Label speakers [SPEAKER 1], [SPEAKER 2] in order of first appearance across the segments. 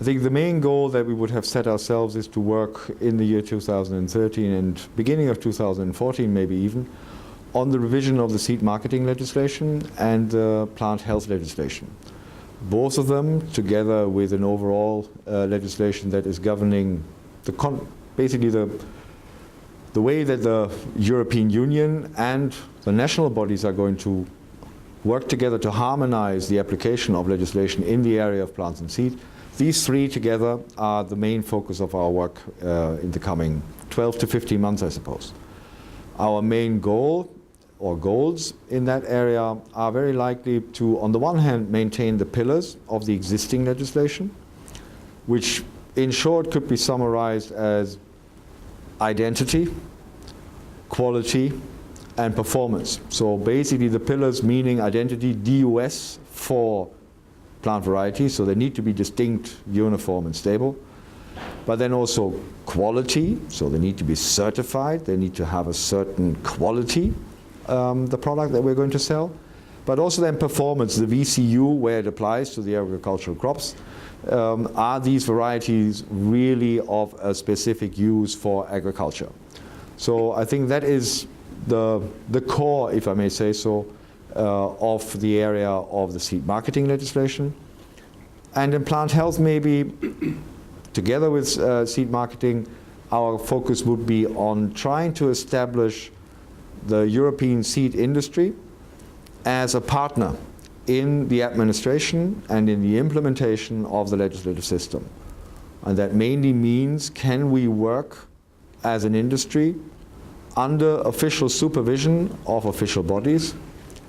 [SPEAKER 1] I think the main goal that we would have set ourselves is to work in the year 2013 and beginning of 2014 maybe even on the revision of the seed marketing legislation and the plant health legislation. Both of them together with an overall legislation that is governing basically the way that the European Union and the national bodies are going to work together to harmonize the application of legislation in the area of plants and seed. These three together are the main focus of our work in the coming 12 to 15 months, I suppose. Our main goal or goals in that area are very likely to, on the one hand, maintain the pillars of the existing legislation, which in short could be summarized as identity, quality, and performance. So basically the pillars meaning identity, DUS for plant varieties, so they need to be distinct, uniform, and stable. But then also quality, so they need to be certified, they need to have a certain quality, the product that we're going to sell. But also then performance, the VCU, where it applies to the agricultural crops. Are these varieties really of a specific use for agriculture? So I think that is the core, if I may say so, of the area of the seed marketing legislation. And in plant health, maybe together with seed marketing, our focus would be on trying to establish the European seed industry as a partner in the administration and in the implementation of the legislative system. And that mainly means, can we work as an industry under official supervision of official bodies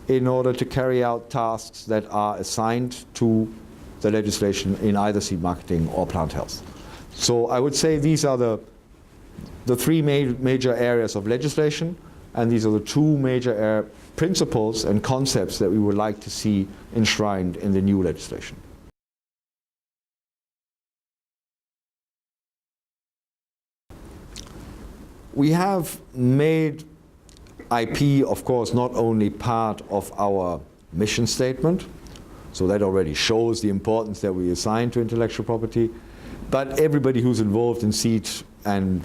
[SPEAKER 1] in order to carry out tasks that are assigned to the legislation in either seed marketing or plant health. So I would say these are the three major areas of legislation, and these are the two major principles and concepts that we would like to see enshrined in the new legislation. We have made IP, of course, not only part of our mission statement, so that already shows the importance that we assign to intellectual property, but everybody who's involved in seed and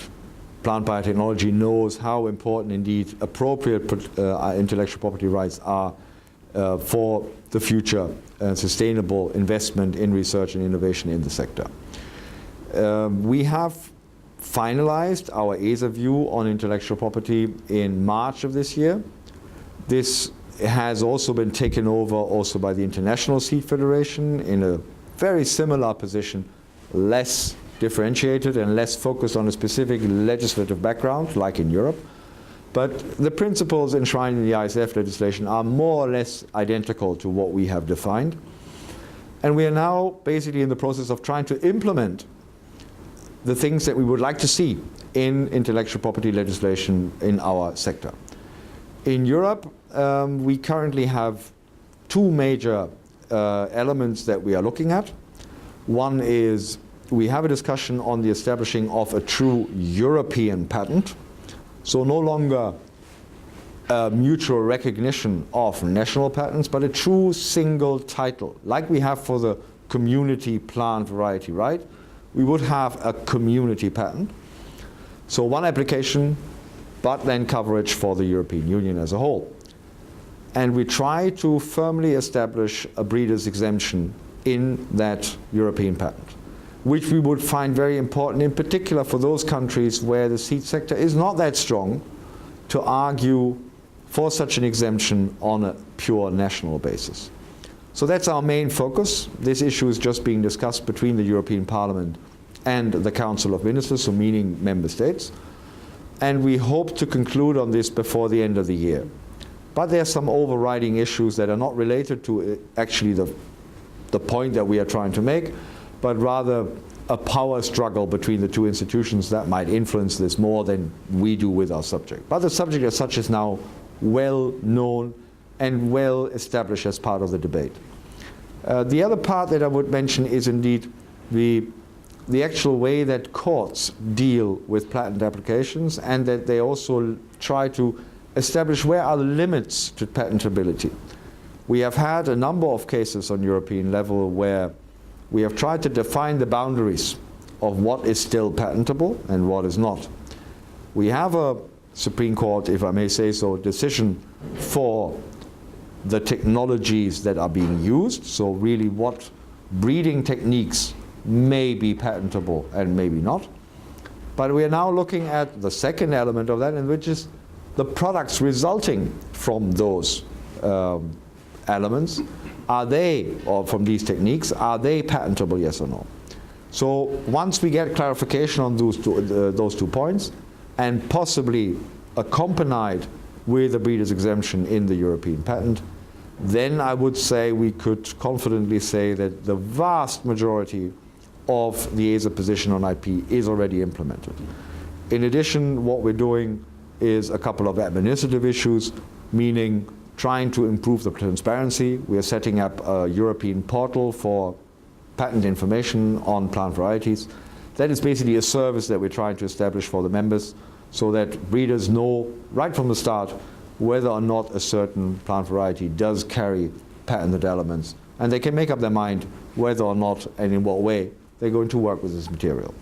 [SPEAKER 1] plant biotechnology knows how important indeed appropriate intellectual property rights are for the future sustainable investment in research and innovation in the sector. We have finalized our ESA view on intellectual property in March of this year. This has also been taken over also by the International Seed Federation in a very similar position, less differentiated and less focused on a specific legislative background like in Europe. But the principles enshrined in the ISF legislation are more or less identical to what we have defined. And we are now basically in the process of trying to implement the things that we would like to see in intellectual property legislation in our sector. In Europe, we currently have two major elements that we are looking at. One is we have a discussion on the establishing of a true European patent. So no longer mutual recognition of national patents, but a true single title, like we have for the community plant variety right. We would have a community patent. So one application, but then coverage for the European Union as a whole. And we try to firmly establish a breeder's exemption in that European patent, which we would find very important, in particular for those countries where the seed sector is not that strong, to argue for such an exemption on a pure national basis. So that's our main focus. This issue is just being discussed between the European Parliament and the Council of Ministers, so meaning member states. And we hope to conclude on this before the end of the year. But there are some overriding issues that are not related to actually the point that we are trying to make, but rather a power struggle between the two institutions that might influence this more than we do with our subject. But the subject as such is now well known and well established as part of the debate. The other part that I would mention is indeed the actual way that courts deal with patent applications, and that they also try to establish where are the limits to patentability. We have had a number of cases on European level where we have tried to define the boundaries of what is still patentable and what is not. We have a Supreme Court, if I may say so, decision for the technologies that are being used, so really what breeding techniques may be patentable and maybe not. But we are now looking at the second element of that, and which is the products resulting from those elements. Are they, or from these techniques, are they patentable, yes or no? So once we get clarification on those two points, and possibly accompanied with a breeder's exemption in the European patent, then I would say we could confidently say that the vast majority of the ESA position on IP is already implemented. In addition, what we're doing is a couple of administrative issues, meaning trying to improve the transparency. We are setting up a European portal for patent information on plant varieties. That is basically a service that we're trying to establish for the members so that breeders know right from the start whether or not a certain plant variety does carry patented elements, and they can make up their mind whether or not and in what way they're going to work with this material.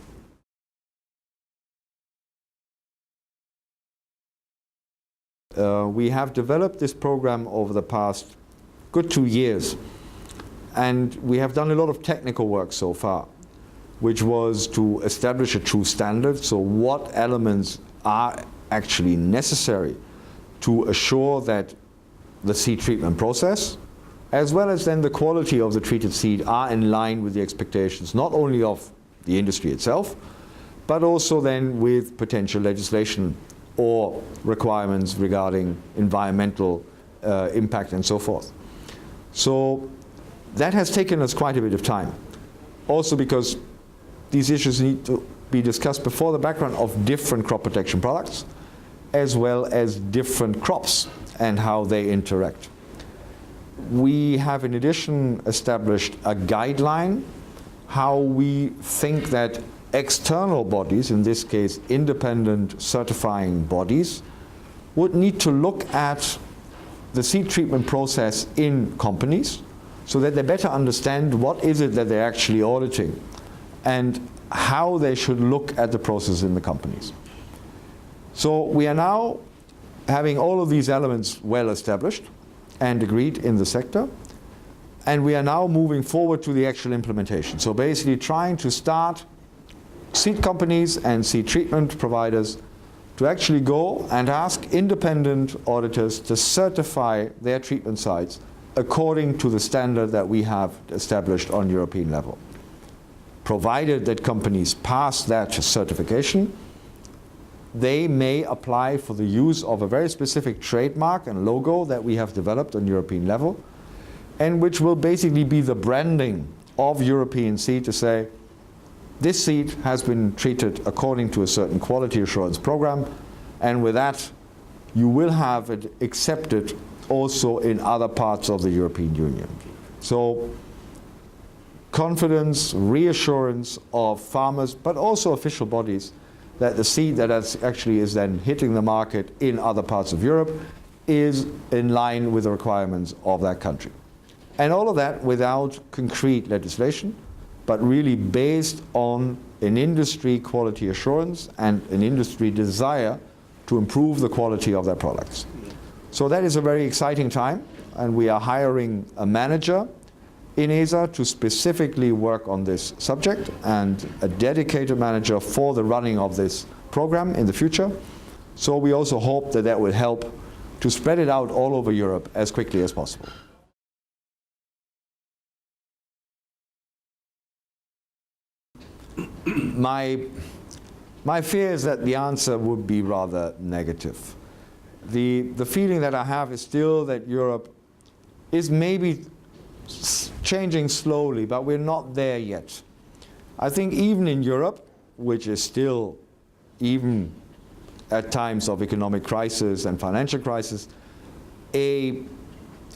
[SPEAKER 1] We have developed this program over the past good 2 years, and we have done a lot of technical work so far, which was to establish a true standard, so what elements are actually necessary to assure that the seed treatment process, as well as then the quality of the treated seed, are in line with the expectations not only of the industry itself, but also then with potential legislation or requirements regarding environmental impact and so forth. So that has taken us quite a bit of time. Also because these issues need to be discussed before the background of different crop protection products, as well as different crops and how they interact. We have in addition established a guideline how we think that external bodies, in this case independent certifying bodies, would need to look at the seed treatment process in companies so that they better understand what is it that they're actually auditing and how they should look at the process in the companies. So we are now having all of these elements well established and agreed in the sector, and we are now moving forward to the actual implementation. So basically trying to start seed companies and seed treatment providers to actually go and ask independent auditors to certify their treatment sites according to the standard that we have established on European level. Provided that companies pass that certification, they may apply for the use of a very specific trademark and logo that we have developed on European level, and which will basically be the branding of European seed to say, this seed has been treated according to a certain quality assurance program, and with that you will have it accepted also in other parts of the European Union. So confidence, reassurance of farmers, but also official bodies, that the seed that actually is then hitting the market in other parts of Europe is in line with the requirements of that country. And all of that without concrete legislation, but really based on an industry quality assurance and an industry desire to improve the quality of their products. So that is a very exciting time, and we are hiring a manager in ESA to specifically work on this subject, and a dedicated manager for the running of this program in the future. So we also hope that that will help to spread it out all over Europe as quickly as possible. My fear is that the answer would be rather negative. The feeling that I have is still that Europe is maybe changing slowly, but we're not there yet. I think even in Europe, which is still, even at times of economic crisis and financial crisis, an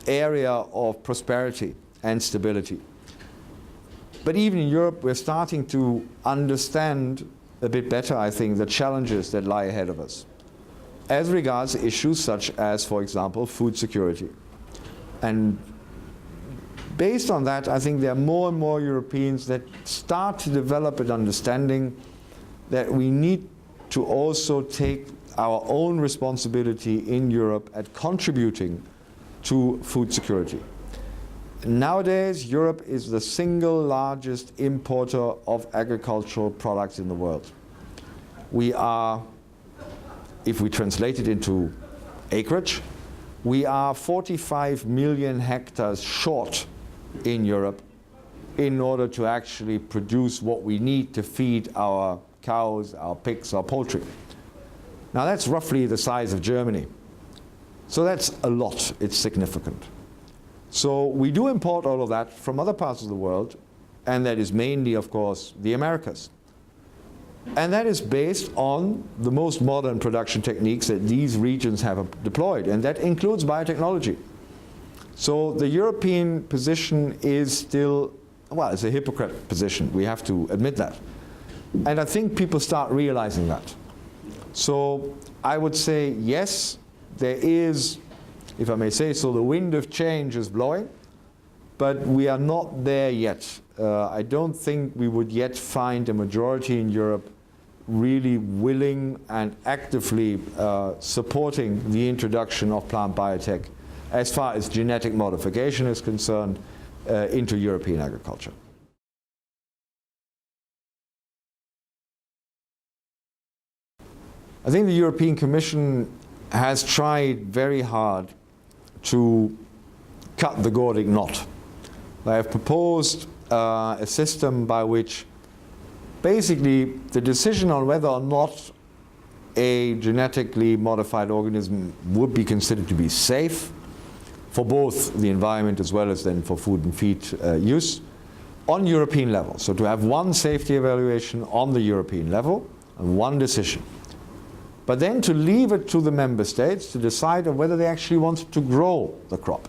[SPEAKER 1] area of prosperity and stability. But even in Europe, we're starting to understand a bit better, I think, the challenges that lie ahead of us, as regards issues such as, for example, food security. And based on that, I think there are more and more Europeans that start to develop an understanding that we need to also take our own responsibility in Europe at contributing to food security. Nowadays, Europe is the single largest importer of agricultural products in the world. We are, if we translate it into acreage, we are 45 million hectares short in Europe in order to actually produce what we need to feed our cows, our pigs, our poultry. Now that's roughly the size of Germany. So that's a lot, it's significant. So we do import all of that from other parts of the world, and that is mainly, of course, the Americas. And that is based on the most modern production techniques that these regions have deployed, and that includes biotechnology. So the European position is still, well, it's a hypocrite position, we have to admit that. And I think people start realizing that. So I would say, yes, there is, if I may say so, the wind of change is blowing, but we are not there yet. I don't think we would yet find a majority in Europe really willing and actively supporting the introduction of plant biotech as far as genetic modification is concerned into European agriculture. I think the European Commission has tried very hard to cut the Gordic knot. They have proposed a system by which basically the decision on whether or not a genetically modified organism would be considered to be safe for both the environment as well as then for food and feed use on European level. So to have one safety evaluation on the European level and one decision. But then to leave it to the member states to decide on whether they actually want to grow the crop.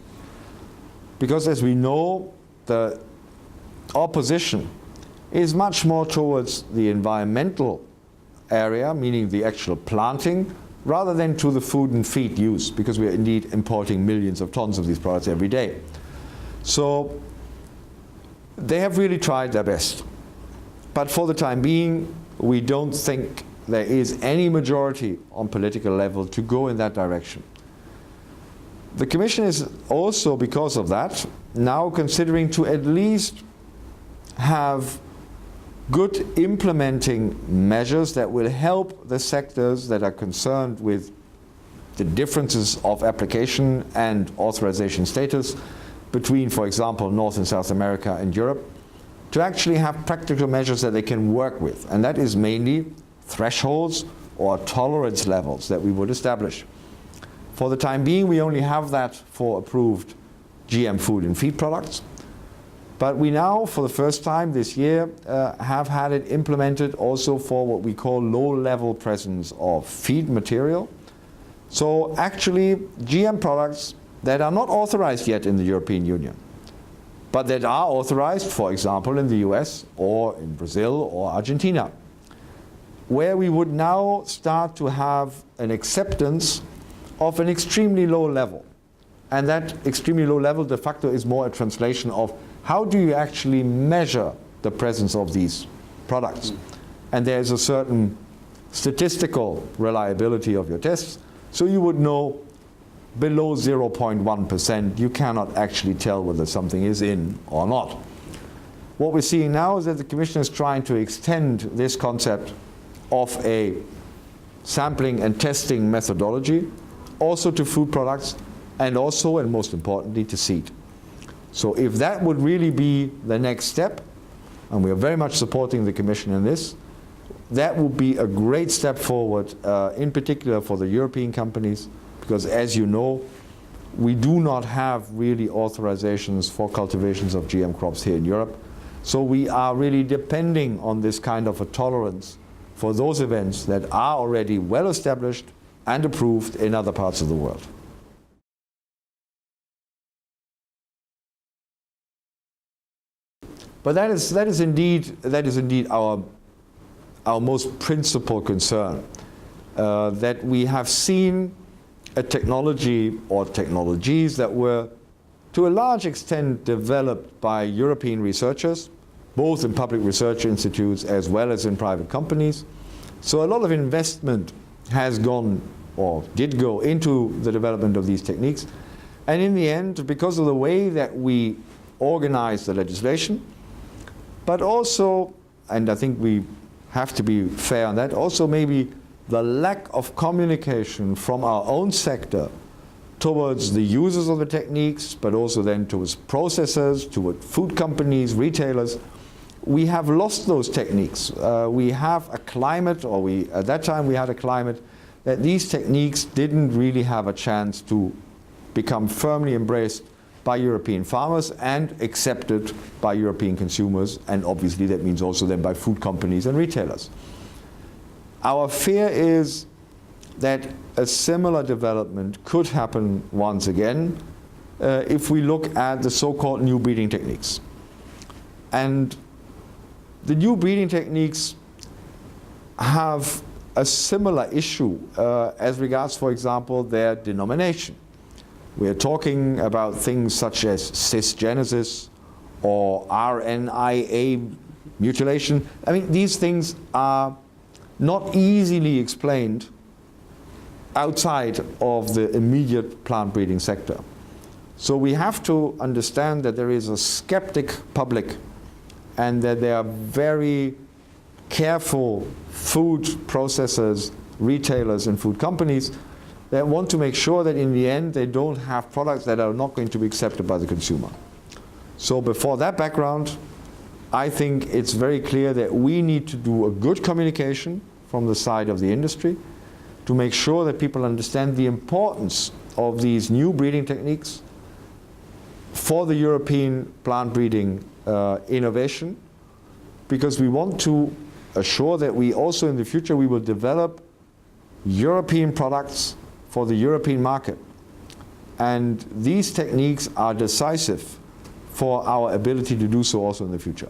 [SPEAKER 1] Because as we know, the opposition is much more towards the environmental area, meaning the actual planting, rather than to the food and feed use, because we are indeed importing millions of tons of these products every day. So they have really tried their best. But for the time being, we don't think there is any majority on political level to go in that direction. The Commission is also, because of that, now considering to at least have good implementing measures that will help the sectors that are concerned with the differences of application and authorization status between, for example, North and South America and Europe, to actually have practical measures that they can work with. And that is mainly thresholds or tolerance levels that we would establish. For the time being, we only have that for approved GM food and feed products. But we now, for the first time this year, have had it implemented also for what we call low-level presence of feed material. So actually, GM products that are not authorized yet in the European Union, but that are authorized, for example, in the US or in Brazil or Argentina, where we would now start to have an acceptance of an extremely low level. And that extremely low level de facto is more a translation of how do you actually measure the presence of these products. And there's a certain statistical reliability of your tests, so you would know below 0.1% you cannot actually tell whether something is in or not. What we're seeing now is that the Commission is trying to extend this concept of a sampling and testing methodology also to food products and also, and most importantly, to seed. So if that would really be the next step, and we are very much supporting the Commission in this, that would be a great step forward, in particular for the European companies, because as you know, we do not have really authorizations for cultivations of GM crops here in Europe. So we are really depending on this kind of a tolerance for those events that are already well established and approved in other parts of the world. But that is indeed our most principal concern, that we have seen a technology or technologies that were to a large extent developed by European researchers, both in public research institutes as well as in private companies. So a lot of investment has gone or did go into the development of these techniques. And in the end, because of the way that we organize the legislation, but also, and I think we have to be fair on that, also maybe the lack of communication from our own sector towards the users of the techniques, but also then towards processors, towards food companies, retailers, we have lost those techniques. We have a climate, or at that time we had a climate that these techniques didn't really have a chance to become firmly embraced by European farmers and accepted by European consumers, and obviously that means also then by food companies and retailers. Our fear is that a similar development could happen once again if we look at the so-called new breeding techniques. And the new breeding techniques have a similar issue as regards, for example, their denomination. We're talking about things such as cisgenesis or RNIA mutilation. I mean, these things are not easily explained outside of the immediate plant breeding sector. So we have to understand that there is a skeptic public and that there are very careful food processors, retailers and food companies that want to make sure that in the end they don't have products that are not going to be accepted by the consumer. So before that background, I think it's very clear that we need to do a good communication from the side of the industry to make sure that people understand the importance of these new breeding techniques for the European plant breeding innovation, because we want to assure that we also in the future we will develop European products for the European market. And these techniques are decisive for our ability to do so also in the future.